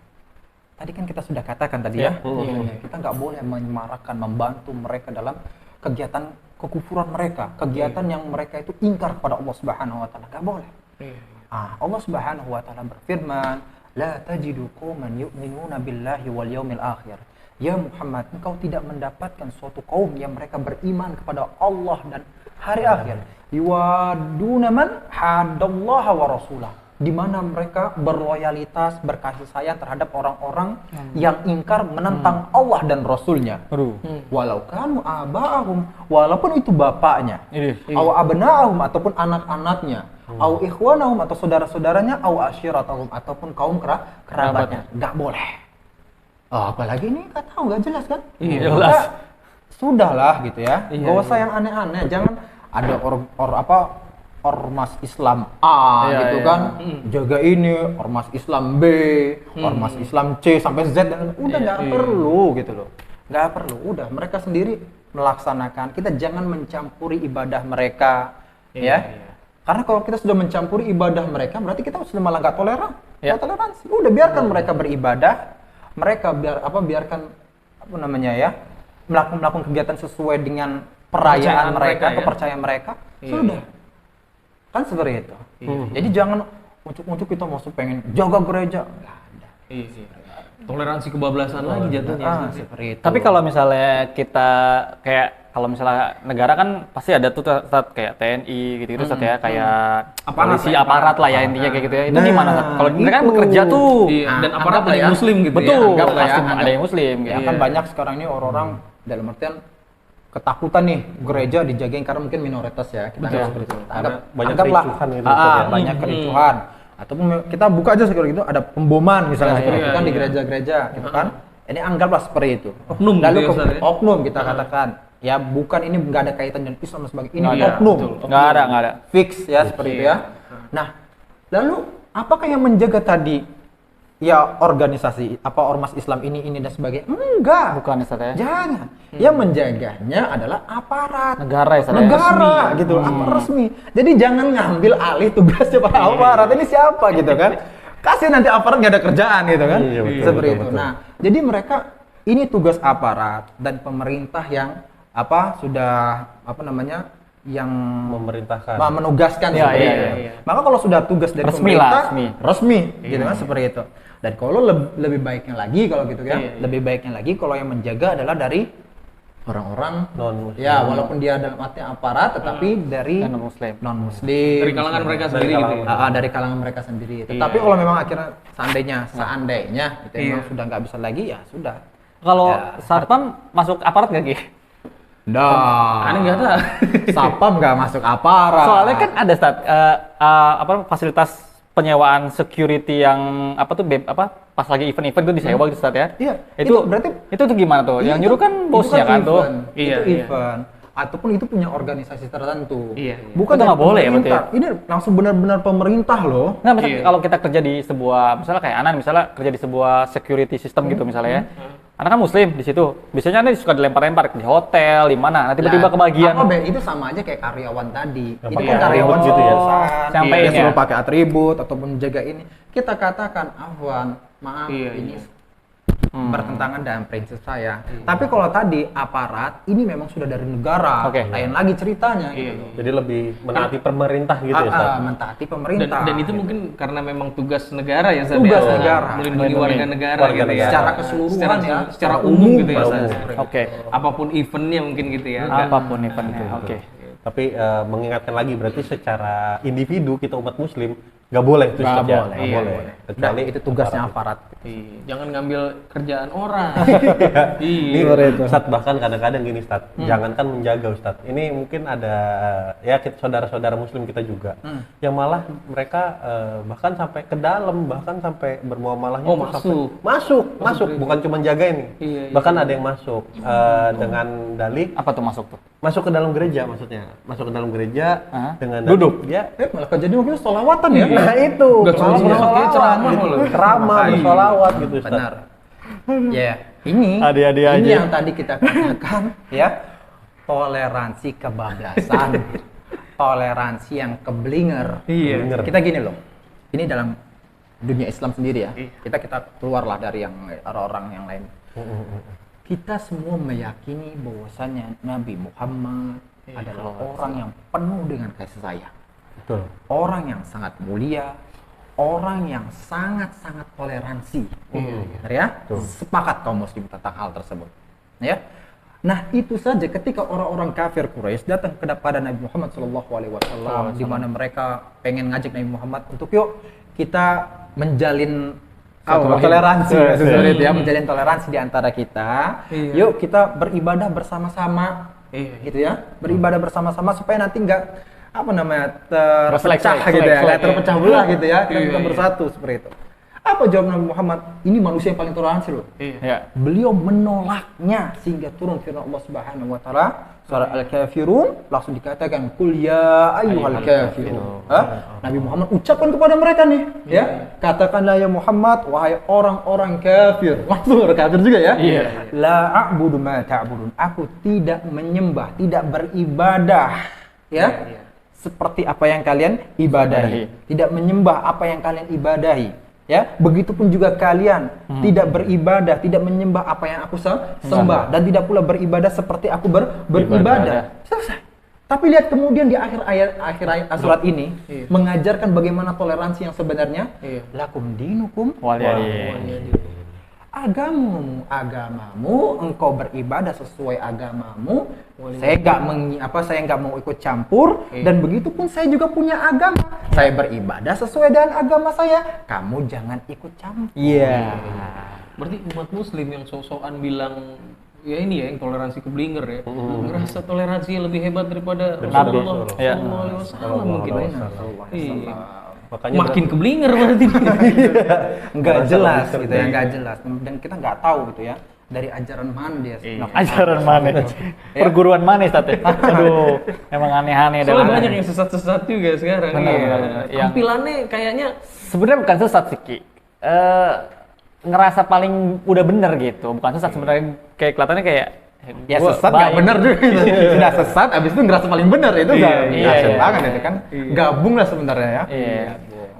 Tadi kan kita sudah katakan tadi ya, kita nggak boleh menyemarakkan, membantu mereka dalam kegiatan kekufuran mereka, kegiatan yang mereka itu ingkar kepada Allah Subhanahu Wa Taala. Nggak boleh. Allah Subhanahu Wa Taala berfirman, la tajidu qauman yu'minuna billahi wal yaumil akhir. Ya Muhammad, engkau tidak mendapatkan suatu kaum yang mereka beriman kepada Allah dan hari akhir. Yuwaduna man hadallaha wa rasulah. Di mana mereka berloyalitas, berkasih sayang terhadap orang-orang yang ingkar menentang Allah dan Rasulnya. Walau kanu aba'ahum, walaupun itu bapaknya, aw abna'ahum ataupun anak-anaknya, aw ikhwanahum atau saudara-saudaranya, aw asyiratahum ataupun kaum kerabatnya. Nggak boleh. Apalagi ini nggak tahu, nggak jelas kan? Iya, jelas. Sudahlah gitu ya. Gak usah yang aneh-aneh. Jangan ada ormas Islam A gitu kan, jaga ini, ormas Islam B, ormas Islam C sampai Z, dan udah nggak perlu gitu loh, nggak perlu. Udah mereka sendiri melaksanakan. Kita jangan mencampuri ibadah mereka, karena kalau kita sudah mencampuri ibadah mereka, berarti kita sudah malah nggak toleransi. Udah biarkan mereka beribadah, mereka biarkan melakukan kegiatan sesuai dengan perayaan mereka, kepercayaan mereka, sudah. Kan seperti itu. Jadi jangan uncuk-uncuk kita masuk pengen jaga gereja. Nggak ada. Toleransi kebablasan lagi jatuhnya. Seperti itu. Tapi kalau misalnya kita kalau misalnya negara kan pasti ada tuh Ustaz, kayak TNI gitu-gitu Ustaz ya, kayak polisi, aparat lah ya intinya kayak gitu ya. Itu gimana Ustaz? Kalau mereka kan bekerja tuh. Dan aparat ada yang muslim gitu betul, ya. Betul, pasti ada yang muslim gitu. Ya kan banyak sekarang ini orang dalam artian ketakutan nih gereja dijagain karena mungkin minoritas ya. Kita anggap seperti itu. Banyak Anggaplah kericuhan gitu, banyak kericuhan. Ataupun kita buka aja seperti itu, ada pemboman misalnya seperti itu kan di gereja-gereja gitu kan. Ini anggaplah seperti itu. Oknum Lalu gitu ya, Ustaz, ya? oknum kita katakan. Ya bukan, ini nggak ada kaitan dengan Islam dan sebagainya. Ini Nggak ada, oknum. Nggak ada. Fix ya seperti itu ya. Nah, lalu apakah yang menjaga tadi ya organisasi ormas Islam ini dan sebagainya? Enggak. Bukan Ustaz ya. Jangan. Yang menjaganya adalah aparat. Negara ya Ustaz ya? Negara gitu, aparat resmi. Jadi jangan ngambil alih tugasnya para aparat. Ini siapa gitu kan? Kasih nanti aparat nggak ada kerjaan gitu kan? Iya, betul, Seperti betul, itu. betul. Nah, jadi mereka ini tugas aparat dan pemerintah yang yang memerintahkan. menugaskan Iya, seperti iya, itu. iya. Maka kalau sudah tugas dari Resmi lah, pemerintah, resmi gitu kan seperti itu. Dan kalau lebih baiknya lagi kalau gitu ya, lebih baiknya lagi kalau yang menjaga adalah dari orang-orang Non-muslim. ya walaupun dia dalam artinya aparat tetapi dari Non-muslim. non-muslim Dari kalangan mereka sendiri gitu ya. dari kalangan mereka sendiri. Tetapi kalau memang akhirnya seandainya itu memang sudah nggak bisa lagi, ya sudah. Kalau satpam masuk aparat nggak Ki? Aneh nggak tahu. Sapam nggak masuk aparat. Soalnya kan ada Ustaz, fasilitas penyewaan security yang pas lagi event-event itu disewa gitu Ustaz ya. Iya, Itu berarti itu tuh gimana tuh? Yang nyuruh kan bosnya kan tuh. Itu event. Ataupun itu punya organisasi tertentu. Bukan Itu dari nggak boleh ya berarti pemerintah. Ini langsung benar-benar pemerintah loh. Nggak, misalnya kalau kita kerja di sebuah, misalnya kayak Anan misalnya kerja di sebuah security system gitu misalnya ya. Anak kan muslim di situ. Biasanya Anan suka dilempar-lempar di hotel, di mana. Nah, tiba-tiba kebagian. Itu sama aja kayak karyawan tadi. Yang Itu pakai kan karyawan atribut gitu ya. Sampai dia ini suruh ya. pakai atribut ataupun jaga ini. Kita katakan, Afwan, maaf ini bertentangan dengan prinsip saya. Tapi kalau tadi aparat ini memang sudah dari negara. Lain lagi ceritanya gitu. Jadi lebih menaati pemerintah gitu ya, Ustaz? Mentaati pemerintah. Dan itu mungkin karena memang tugas negara ya, Ustaz, Tugas ya? negara. Melindungi warga negara Warga gitu ya. negara. Secara keseluruhan secara umum gitu ya, Umum. Ustaz. Oke. Apapun eventnya mungkin gitu ya. Apapun eventnya. Oke. Tapi mengingatkan lagi, berarti secara individu kita umat muslim nggak boleh itu Nggak Ustaz, ya. boleh. Nggak Iya, boleh. iya. Kecuali Itu tugasnya aparat. Iya, jangan ngambil kerjaan orang. Ini Iya. Ustadz bahkan kadang-kadang gini Ustadz, jangankan menjaga Ustadz. Ini mungkin ada ya saudara-saudara muslim kita juga yang malah mereka bahkan sampai ke dalam, bahkan sampai bermuamalahnya Oh, tuh masuk, bukan cuma jaga ini. Iya, iya. Bahkan ada yang masuk dengan dalih Apa tuh masuk tuh? masuk ke dalam gereja maksudnya. Masuk ke dalam gereja dengan Duduk? dia Malah kejadian waktu itu sholawatan ya. nah itu Nggak cuma malah sholawat, bersolawat ceramah gitu. loh. Ceramah bersolawat gitu Ustadz. Benar. Ya, ini Adik-adik ini aja. yang tadi kita katakan ya, toleransi kebablasan, toleransi yang keblinger. Iya. Bener. Kita gini loh. Ini dalam dunia Islam sendiri ya. Kita keluarlah dari yang orang-orang yang lain. Kita semua meyakini bahwasanya Nabi Muhammad adalah orang yang penuh dengan kasih sayang. Betul. Orang yang sangat mulia, orang yang sangat-sangat toleransi. Benar ya? Sepakat kaum muslim tentang hal tersebut. Ya. Nah, itu saja ketika orang-orang kafir Quraisy datang kepada Nabi Muhammad SAW, di mana mereka pengen ngajak Nabi Muhammad untuk yuk kita menjalin toleransi seperti itu ya, menjalin toleransi di antara kita. Iya. Yuk kita beribadah bersama-sama. Iya. Gitu ya. Beribadah bersama-sama supaya nanti enggak apa namanya terpecah Selek-selek, gitu ya, selek-selek, nggak terpecah belah gitu ya. Kita Iya, iya. bersatu seperti itu. Apa jawab Nabi Muhammad? Ini manusia yang paling toleransi loh. Iya. Ya. Beliau menolaknya sehingga turun firman Allah Subhanahu wa taala surah Al-Kafirun, langsung dikatakan kul ya ayyuhal kafirun. Nabi Muhammad ucapkan kepada mereka nih, ya. Katakanlah ya Muhammad, wahai orang-orang kafir. Langsung orang kafir juga ya. Iya. La a'budu ma ta'budun. Aku tidak menyembah, tidak beribadah, ya. Seperti apa yang kalian ibadahi. Tidak menyembah apa yang kalian ibadahi. Ya, begitupun juga kalian tidak beribadah, tidak menyembah apa yang aku sembah dan tidak pula beribadah seperti aku beribadah. Selesai. Tapi lihat kemudian di akhir ayat surat ini mengajarkan bagaimana toleransi yang sebenarnya. Lakum dinukum Waliyadin. agamamu, engkau beribadah sesuai agamamu. Saya nggak mau ikut campur dan begitupun saya juga punya agama. Saya beribadah sesuai dengan agama saya. Kamu jangan ikut campur. Iya. Berarti umat muslim yang sok-sokan bilang ya ini ya yang toleransi keblinger ya. Ngerasa toleransinya lebih hebat daripada Rasulullah Iya. SAW mungkin. Iya. Makanya Makin keblinger berarti. Nggak jelas gitu ya, nggak jelas. Dan kita nggak tahu gitu ya dari ajaran mana dia. Ajaran mana? Perguruan mana Ustaz? Aduh, emang aneh-aneh dan Soalnya aneh. banyak yang sesat-sesat juga sekarang. Benar, Iya. benar, benar. Yang- Tampilannya kayaknya Sebenarnya bukan sesat sih, Ki. Ngerasa paling udah bener gitu. Bukan sesat sebenarnya, kayak kelihatannya kayak Ya gua sesat nggak baik. benar juga. Sudah sesat, abis itu ngerasa paling benar itu Iya, nggak iya, sesat iya. banget itu kan. Gabung lah sebenarnya ya. Iya.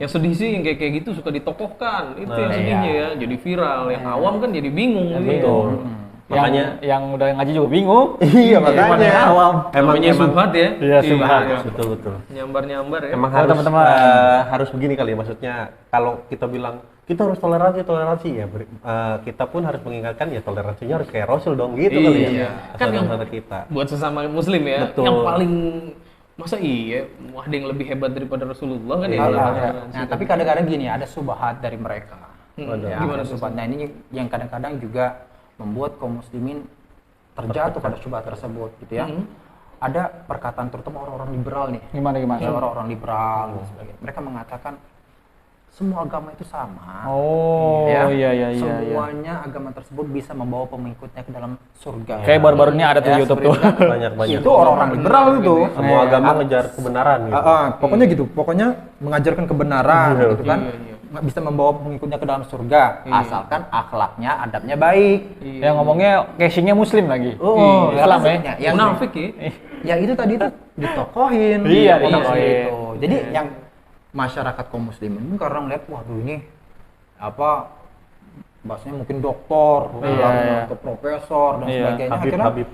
yang sedih sih yang kayak gitu suka ditokohkan. Itu yang sedihnya ya, jadi viral. Yang awam kan jadi bingung gitu. betul. Makanya yang udah ngaji juga bingung. iya makanya awam. Namanya subhat ya. Iya, subhat. betul. Nyambar-nyambar ya. Emang Oh, harus teman-teman. harus begini kali ya, maksudnya kalau kita bilang kita harus toleransi ya kita pun harus mengingatkan ya toleransinya harus kayak Rasul dong gitu kali ya. Iya. Kan yang Saudara kita. buat sesama muslim ya, Betul. yang paling masa iya ada yang lebih hebat daripada Rasulullah kan ya. Iya. toleransi. Nah, tapi kadang-kadang gini, ada subhat dari mereka. Waduh. Ya, Gimana ada subhat. Nah, ini yang kadang-kadang juga membuat kaum muslimin terjatuh pada subhat tersebut gitu ya. Ada perkataan terutama orang-orang liberal nih. Gimana? Ya, orang-orang liberal dan sebagainya. Mereka mengatakan semua agama itu sama. Oh, iya. Semuanya agama tersebut bisa membawa pengikutnya ke dalam surga. Kayak baru-baru ini ada tuh Ya, YouTube seperti tuh. itu kan. Banyak. Itu orang-orang liberal itu. Semua agama ngejar kebenaran gitu. Pokoknya gitu, pokoknya mengajarkan kebenaran gitu kan. Iya. Nggak bisa membawa pengikutnya ke dalam surga, asalkan akhlaknya, adabnya baik. Yang ngomongnya casingnya muslim lagi. Oh, Islam ya. maksudnya, yang Munafik ya. ya itu tadi tuh ditokohin. Iya, ditokohin ditokohin. gitu. Jadi yang masyarakat kaum muslimin mungkin karena ngeliat waduh ini apa bahasanya mungkin doktor, atau profesor dan Iya, sebagainya. Habib.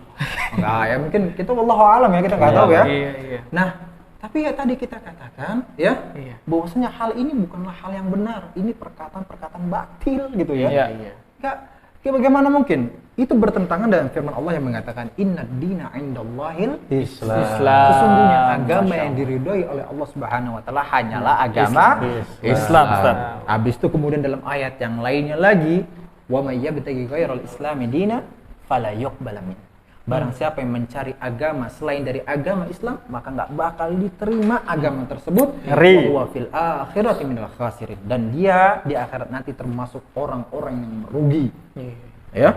Enggak ya, mungkin kita wallahu alam ya, kita nggak tahu ya. Iya. Nah, tapi ya tadi kita katakan ya, bahwasanya hal ini bukanlah hal yang benar. Ini perkataan-perkataan batil gitu ya. Iya. Nggak, Bagaimana mungkin? Itu bertentangan dengan firman Allah yang mengatakan innad dina 'indallahil Islam. Sesungguhnya agama yang diridhoi oleh Allah Subhanahu wa taala hanyalah agama Islam, Ustaz. Habis itu kemudian dalam ayat yang lainnya lagi, wa may yabtaghi ghairal islami dina fala yuqbal min. Barang siapa yang mencari agama selain dari agama Islam, maka nggak bakal diterima agama tersebut. Ngeri. Wa fil akhirati minal khasirin. Dan dia di akhirat nanti termasuk orang-orang yang merugi. Ya.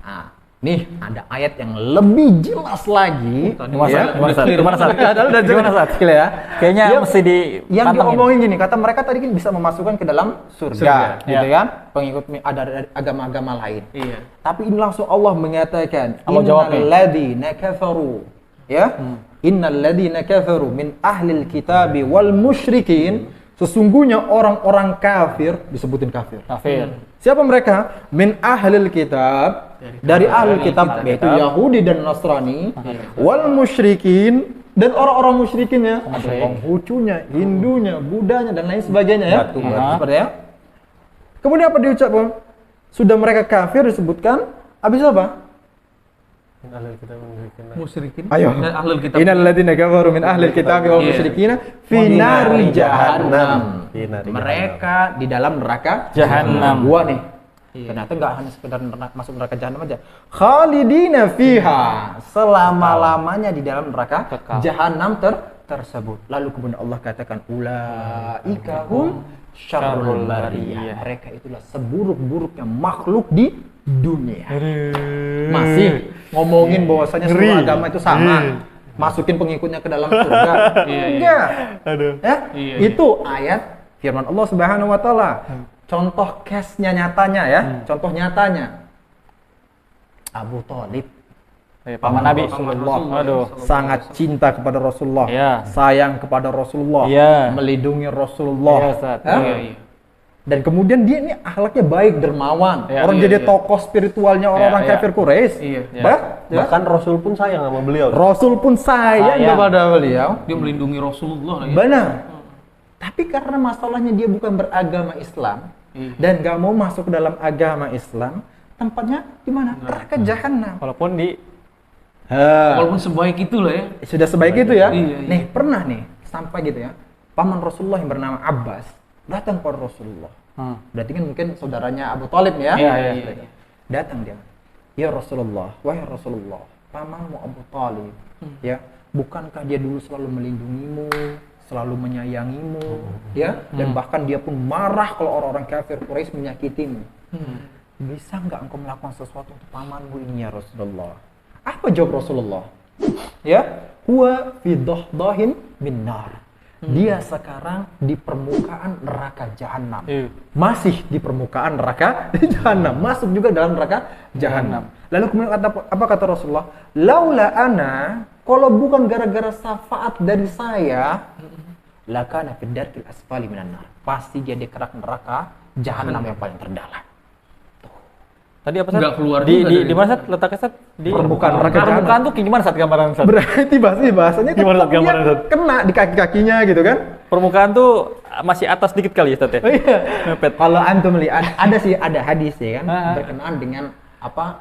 Nah, nih ada ayat yang lebih jelas lagi. Gimana saat? Ya. Kayaknya Yang- mesti yang dipantengin. diomongin gini, kata mereka tadi kan bisa memasukkan ke dalam surga, gitu ya. kan? Pengikut ada dari agama-agama lain. Iya. Tapi ini langsung Allah mengatakan, Allah jawab nih. innalladzina kafaru, ya, innalladzina kafaru min ahlil kitabi wal musyrikin, sesungguhnya orang-orang kafir, disebutin kafir. Kafir. Siapa mereka? Min ahlil kitab, dari ahlul kitab, yaitu Yahudi dan Nasrani, wal musyrikin, dan orang-orang musyrikin ya, Konghucunya, Hindunya, Budanya, dan lain sebagainya ya. Seperti ya. Kemudian apa diucapkan? Sudah mereka kafir disebutkan, habis apa? Musyrikin. Ayo. Dan ahlul kitab. Innal ladzina kafaru min ahlil kitab wal Iya. musyrikin fi nari jahannam. Fi nari Mereka di dalam neraka Jahanam. Gua nih. Ternyata nggak hanya sekedar masuk neraka jahanam aja. Khalidina fiha, selama-lamanya di dalam neraka Kekal. jahanam tersebut. Lalu kemudian Allah katakan ulaika hum syarrul bariyah. Mereka itulah seburuk-buruknya makhluk di dunia. Masih ngomongin bahwasanya seluruh agama itu sama. Masukin pengikutnya ke dalam surga. Enggak. Ya? Iya. Itu ayat firman Allah Subhanahu wa taala. Contoh case-nya nyatanya ya. Contoh nyatanya. Abu Thalib, Paman Nabi. Rasulullah. Aduh. Sangat cinta kepada Rasulullah. Iya. Sayang kepada Rasulullah. Iya. Melindungi Rasulullah. Iya, Ustaz. Ya? Iya, iya. Dan kemudian dia ini akhlaknya baik, dermawan. Iya, Orang iya, jadi iya. tokoh spiritualnya orang-orang iya. kafir Quraisy. Iya. Bahkan Rasul pun sayang sama beliau. Rasul pun sayang Sayang. kepada beliau. Dia melindungi Rasulullah ya. Benar. Tapi karena masalahnya dia bukan beragama Islam dan gak mau masuk ke dalam agama Islam, tempatnya di mana? Neraka jahanam. Walaupun di Walaupun sebaik itu lah ya. Sudah sebaik itu ya. Iya, iya. Nih, pernah nih sampai gitu ya. Paman Rasulullah yang bernama Abbas datang kepada Rasulullah. Berarti kan mungkin saudaranya Abu Thalib nih ya. Iya, iya, iya. Datang dia. Ya Rasulullah, wahai Rasulullah, pamanmu Abu Thalib, ya, bukankah dia dulu selalu melindungimu, selalu menyayangimu, ya, dan bahkan dia pun marah kalau orang-orang kafir Quraisy menyakitimu. Bisa nggak engkau melakukan sesuatu untuk pamanmu ini ya Rasulullah? Apa jawab Rasulullah? Ya, huwa fi dahdahin min nar. Dia sekarang di permukaan neraka jahanam. Masih di permukaan neraka jahanam, masuk juga dalam neraka jahanam. Lalu kemudian apa kata Rasulullah? Laula ana, kalau bukan gara-gara syafaat dari saya, lakana fid darkil asfali minan nar. Pasti dia di kerak neraka jahanam yang paling terdalam. tadi apa Sat? Nggak keluar di juga di, dari- di mana Sat? Letaknya Sat? Di Permukaan neraka permukaan jahanam. tuh gimana Sat gambaran Sat? Berarti bahasanya Gimana, tetap dia gambaran, Ustaz? kena di kaki-kakinya gitu kan? Permukaan tuh masih atas dikit kali ya Sat ya? Oh iya. Mepet. Kalau antum lihat ada sih ada hadis ya kan Ah. berkenaan dengan apa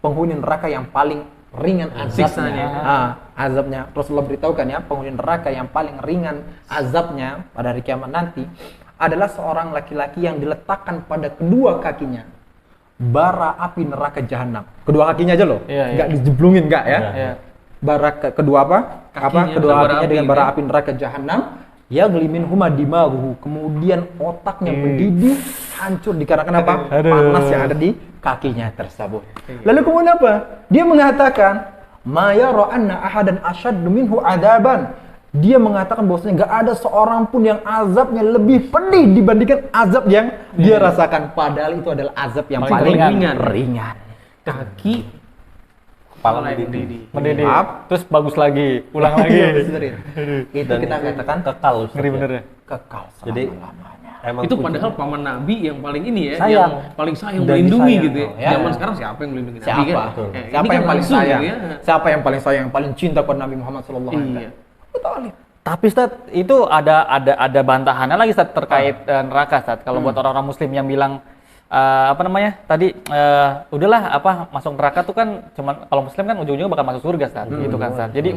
penghuni neraka yang paling ringan Siksanya. azabnya. Azabnya Rasulullah beritahukan ya penghuni neraka yang paling ringan azabnya pada hari kiamat nanti adalah seorang laki-laki yang diletakkan pada kedua kakinya bara api neraka jahanam. Kedua kakinya aja loh, Iya, iya. nggak dijeblungin nggak ya? Iya. Bara kedua apa? Kakinya Kedua dengan bara kakinya api, dengan bara kan? api neraka jahanam. Ya gelimin huma dimaguhu, kemudian otaknya mendidih, hancur dikarenakan apa? Panas yang ada di kakinya tersebut. Lalu kemudian apa? Dia mengatakan, ma yara anna ahadan asyaddu minhu adaban. Dia mengatakan bahwasanya nggak ada seorang pun yang azabnya lebih pedih dibandingkan azab yang dia rasakan. Padahal itu adalah azab yang Paling paling ringan. ringan. Kaki Kepala yang mendidih. Mendidih. Maaf. Terus bagus lagi, ulang lagi. Iya, sebenarnya. Itu Dan kita itu katakan kekal Ustaz, Ngeri ya. bener ya. kekal Jadi selama-lamanya. emang itu puji- padahal paman Nabi yang paling ini ya, Sayang. yang paling sayang Dan melindungi disayang, gitu ya. ya. Zaman sekarang siapa yang melindungi Nabi Siapa? kan? Siapa Ini yang kan paling langsung sayang? gitu ya. Siapa yang paling sayang, yang paling cinta kepada Nabi Muhammad sallallahu alaihi Iya. wasallam? Abu Thalib. Tapi Ustaz, itu ada bantahannya lagi Ustaz terkait neraka Ustaz. Kalau buat orang-orang muslim yang bilang apa namanya tadi udahlah apa masuk neraka tuh kan cuman kalau muslim kan ujung-ujungnya bakal masuk surga Ustaz gitu kan Ustaz. Jadi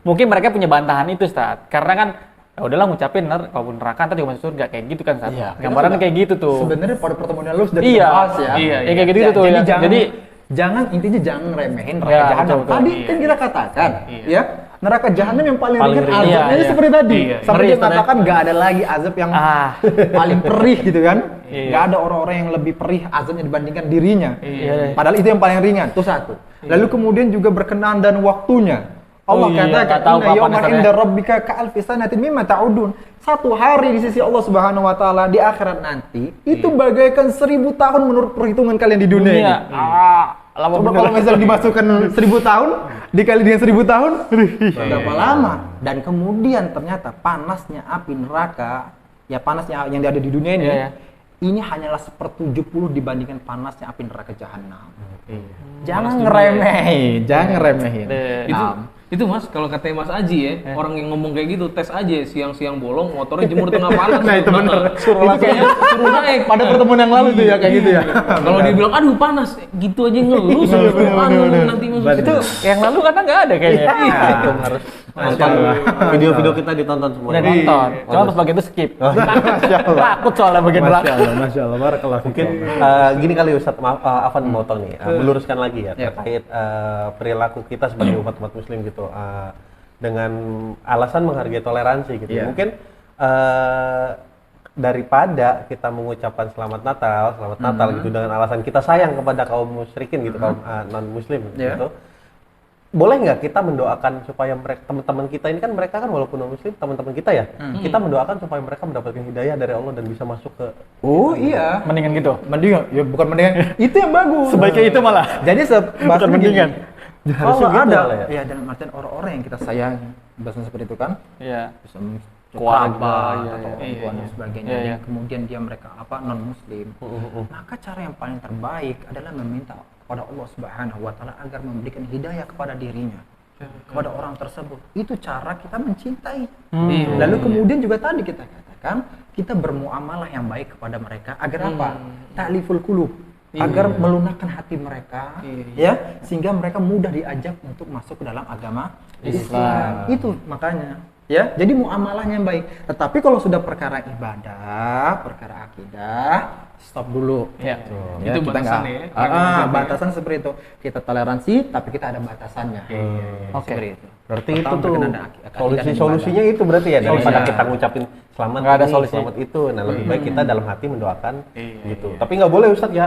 mungkin mereka punya bantahan itu Ustaz. Karena kan ya udahlah ngucapin kalau neraka ntar juga masuk surga kayak gitu kan Ustaz. Iya. Gambarannya kayak gitu tuh. Sebenarnya pada pertemuan yang lalu sudah Iya. kita bahas ya. Iya, Ya, kayak gitu tuh. Jadi ya. jangan intinya jangan remehin neraka Ya, jahanam. betul. Tadi Iya. kan kita katakan, Iya. ya neraka jahanam yang paling Paling ringan ringan. azabnya Iya, seperti tadi. Iya. Sampai Ngeri, dia Ustaz, ya. mengatakan nggak ada lagi azab yang paling perih gitu kan. Iya. Nggak ada orang-orang yang lebih perih azabnya dibandingkan dirinya. Iya. Padahal itu yang paling ringan, itu satu. Lalu kemudian juga berkenaan dan waktunya. Allah Oh iya, katakan nggak tahu inna kapan yawman Ustaz, ya. inda rabbika ka'alfi sanatin mimma ta'udun. Satu hari di sisi Allah Subhanahu wa taala di akhirat nanti itu bagaikan 1000 tahun menurut perhitungan kalian di dunia ini. Lama Coba bener. kalau misalnya dimasukkan 1000 tahun dikali dengan 1000 tahun, berapa lama? Dan kemudian ternyata panasnya api neraka, ya panasnya yang ada di dunia ini, Iya, iya. ini hanyalah 1/70 dibandingkan panasnya api neraka jahanam. Iya. Jangan ngeremehin, jangan ngeremehin. Itu itu Mas, kalau katanya Mas Aji ya, orang yang ngomong kayak gitu, tes aja siang-siang bolong, motornya jemur tengah panas. Nah, itu bener. Suruh kayaknya suruh naik. Pada pertemuan yang lalu tuh ya kayak gitu ya. Kalau dia bilang, aduh panas, gitu aja ngeluh, suruh nanti masuk Itu yang lalu karena nggak ada kayaknya. Itu harus nonton video-video kita ditonton semua. Udah nonton. Cuma pas bagian itu skip. Takut soalnya bagian belakang. Masya Allah, barakallah. Mungkin gini kali Ustadz, maaf Afan memotong nih, meluruskan lagi ya terkait perilaku kita sebagai umat muslim gitu, dengan alasan menghargai toleransi gitu. Iya. Mungkin daripada kita mengucapkan selamat Natal gitu dengan alasan kita sayang kepada kaum musyrikin gitu, kaum non muslim Iya. gitu. Boleh nggak kita mendoakan supaya mereka, teman-teman kita ini kan mereka kan walaupun non muslim teman-teman kita ya, kita mendoakan supaya mereka mendapatkan hidayah dari Allah dan bisa masuk ke Oh iya. Mendingan gitu. Mendingan, ya bukan mendingan. Itu yang bagus. Sebaiknya itu malah. Jadi bahasa mendingan. Kalau Harusnya gitu ada, malah ya. ya dalam artian orang-orang yang kita sayangi, bahasa seperti itu kan, Iya. bisa Keluarga, kerabat iya, atau iya. orang tua dan sebagainya. Iya, iya. Dan kemudian dia mereka non muslim, maka cara yang paling terbaik adalah meminta kepada Allah Subhanahu wa taala agar memberikan hidayah kepada dirinya, kepada orang tersebut. Itu cara kita mencintai. Lalu kemudian juga tadi kita katakan kita bermuamalah yang baik kepada mereka agar apa? Ta'liful qulub, agar melunakkan hati mereka, ya, sehingga mereka mudah diajak untuk masuk ke dalam agama Islam. Itu makanya, ya. Jadi muamalahnya yang baik. Tetapi kalau sudah perkara ibadah, perkara akidah, stop dulu. Iya. Ya, Itu kita batasannya nggak- ya, batasan seperti itu. Kita toleransi, tapi kita ada batasannya. Oke. Seperti itu. Berarti Pertama itu tuh berkenaan dengan akidah dan solusinya itu berarti ya, daripada Solusinya. kita ngucapin selamat Nggak ada ini, solusi. selamat itu. Nah lebih baik kita dalam hati mendoakan gitu. Tapi nggak boleh Ustadz ya,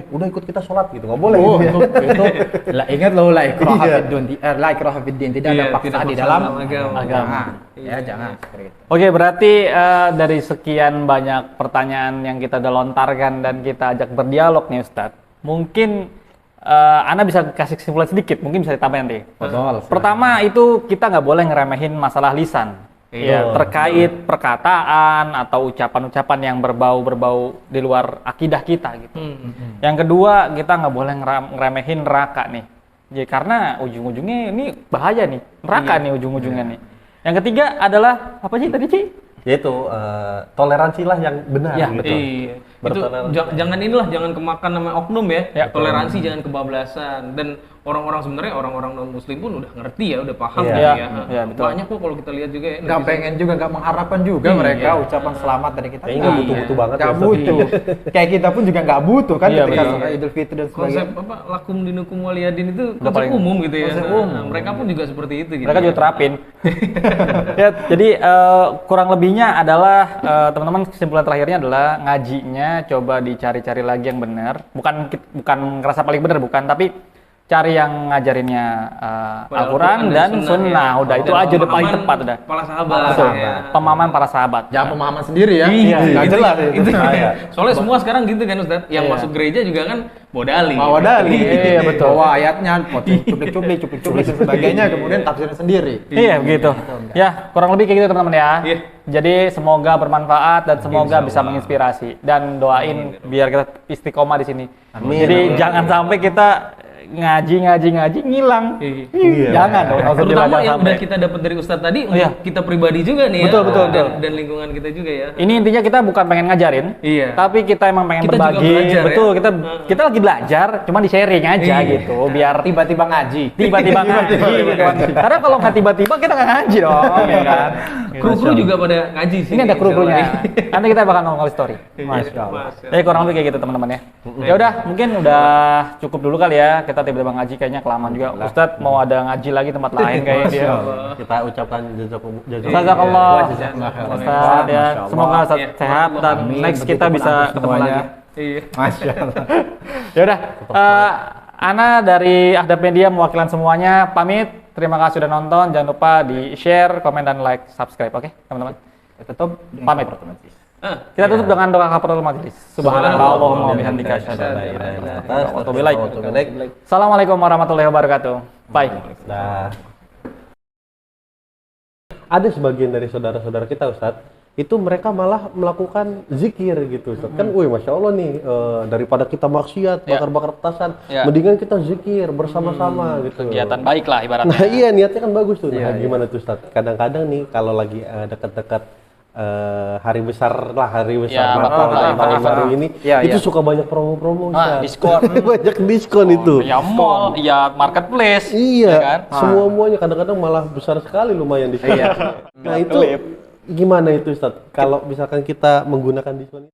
udah ikut kita sholat gitu, nggak boleh Oh, gitu ya. itu lah ingat loh la ikraha Iya. fid din, la ikraha fid din, tidak ada Iya, paksaan tidak di paksaan dalam dalam agama. agama. Ya, jangan seperti itu. Oke, berarti dari sekian banyak pertanyaan yang kita udah lontarkan dan kita ajak berdialog nih Ustadz, mungkin Ana bisa kasih kesimpulan sedikit, mungkin bisa ditambah nanti. Betul. Pertama itu kita nggak boleh ngeremehin masalah lisan, ya, terkait perkataan atau ucapan-ucapan yang berbau di luar akidah kita gitu. Yang kedua kita nggak boleh ngeremehin neraka nih, ya, karena ujung-ujungnya ini bahaya nih, neraka nih ujung-ujungnya nih. Yang ketiga adalah apa sih tadi Ci? Yaitu toleransilah yang benar Ya, gitu. Iya. Itu Bertoleransi. jangan jangan kemakan nama oknum ya. Ya. Toleransi jangan kebablasan, dan orang-orang sebenarnya orang-orang non muslim pun udah ngerti ya, udah paham Iya. gitu ya. Iya, betul. Banyak kok kalau kita lihat juga ya. Nggak pengen juga, nggak mengharapkan juga mereka ucapan selamat dari kita. Kayaknya nggak butuh-butuh banget Nggak ya, Ustaz. butuh. Kayak kita pun juga nggak butuh kan Iya, ketika betul. sholat Idul Fitri dan Konsep sebagainya. apa lakum dinukum waliyadin itu Udah konsep paling- umum gitu ya. konsep Nah, umum. mereka pun juga seperti itu gitu. Mereka juga terapin. Ya, jadi kurang lebihnya adalah teman-teman, kesimpulan terakhirnya adalah ngajinya coba dicari-cari lagi yang benar. Bukan ngerasa paling benar, bukan, tapi cari yang ngajarinnya Al-Quran dan Sunnah. Udah itu Dan aja udah paling pemahaman tepat udah. Para sahabat. Betul. Ya. Pemahaman para sahabat. Jangan pemahaman sendiri ya. Iya, Nggak Itu- jelas itu. Bahaya. Soalnya semua sekarang gitu kan Ustaz, yang Iya. masuk gereja juga kan bawa dalil. Bawa dalil, Iya, betul. bawa ayatnya, cuplik-cuplik dan sebagainya, kemudian tafsirnya sendiri. Iya begitu. Ya kurang lebih kayak gitu teman-teman ya. Iya. Jadi semoga bermanfaat dan semoga bisa menginspirasi, dan doain biar kita istiqomah di sini. Amin. Jadi Amin. jangan sampai kita ngaji ngilang. Iya. Jangan dong. Nggak usah Terutama belajar yang sampai. udah kita dapat dari Ustadz tadi Iya. untuk kita pribadi juga nih Betul, ya. betul, betul. Dan lingkungan kita juga ya. Ini intinya kita bukan pengen ngajarin, Iya. tapi kita emang pengen Kita juga berbagi. belajar, Betul, ya. kita lagi belajar, cuma di sharing aja Iya. gitu, biar Tiba-tiba ngaji. tiba-tiba ngaji. gitu kan. Karena kalau nggak tiba-tiba kita nggak ngaji dong, ya kan? Kru-kru juga pada ngaji sih. Ini ada kru-krunya. Insya Nanti kita bakal nongol story. Masya Allah. Jadi kurang lebih kayak gitu teman-teman ya. Ya udah, mungkin udah cukup dulu kali ya. Kita tiba-tiba ngaji kayaknya kelamaan juga. Ustadz mau ada ngaji lagi tempat lain kayaknya dia. Kita ucapkan jazakumullah. Jazakallah. Jazakallah. Ustadz ya. Masya Allah. Semoga Ustadz Ya, sehat dan amin. next Begitu kita pun bisa antum ketemu semuanya. lagi. Iya. Masya Allah. Ya udah. Ana dari Ahdaf Media mewakilkan semuanya pamit. Terima kasih sudah nonton. Jangan lupa di share, komen dan like, subscribe. Oke, teman-teman. Tutup dengan Pamit. kafaratul majlis. Kita tutup dengan doa kafaratul majelis. Subhanallahumma wa bihamdika asyhadu an la ilaha illa anta astaghfiruka wa atubu ilaik. Assalamualaikum warahmatullahi wabarakatuh. Bye. Nah, ada sebagian dari saudara-saudara kita Ustadz, itu mereka malah melakukan zikir gitu Ustadz. Kan, wih Masya Allah nih, daripada kita maksiat, Ya. bakar-bakar petasan, Ya. mendingan kita zikir bersama-sama gitu. Kegiatan baik lah ibaratnya. Nah iya, niatnya kan bagus tuh. Nah, gimana tuh Ustadz? Kadang-kadang nih, kalau lagi dekat-dekat hari besar Ya, Natal betul, dan tahun betul. baru ini, Ya, itu ya. suka banyak promo-promo Ustadz. diskon. Banyak diskon itu. Ya mall, ya marketplace. Iya, ya kan? semua-muanya kadang-kadang malah besar sekali lumayan diskon. Nah itu gimana itu Ustadz? Kalau misalkan kita menggunakan diskon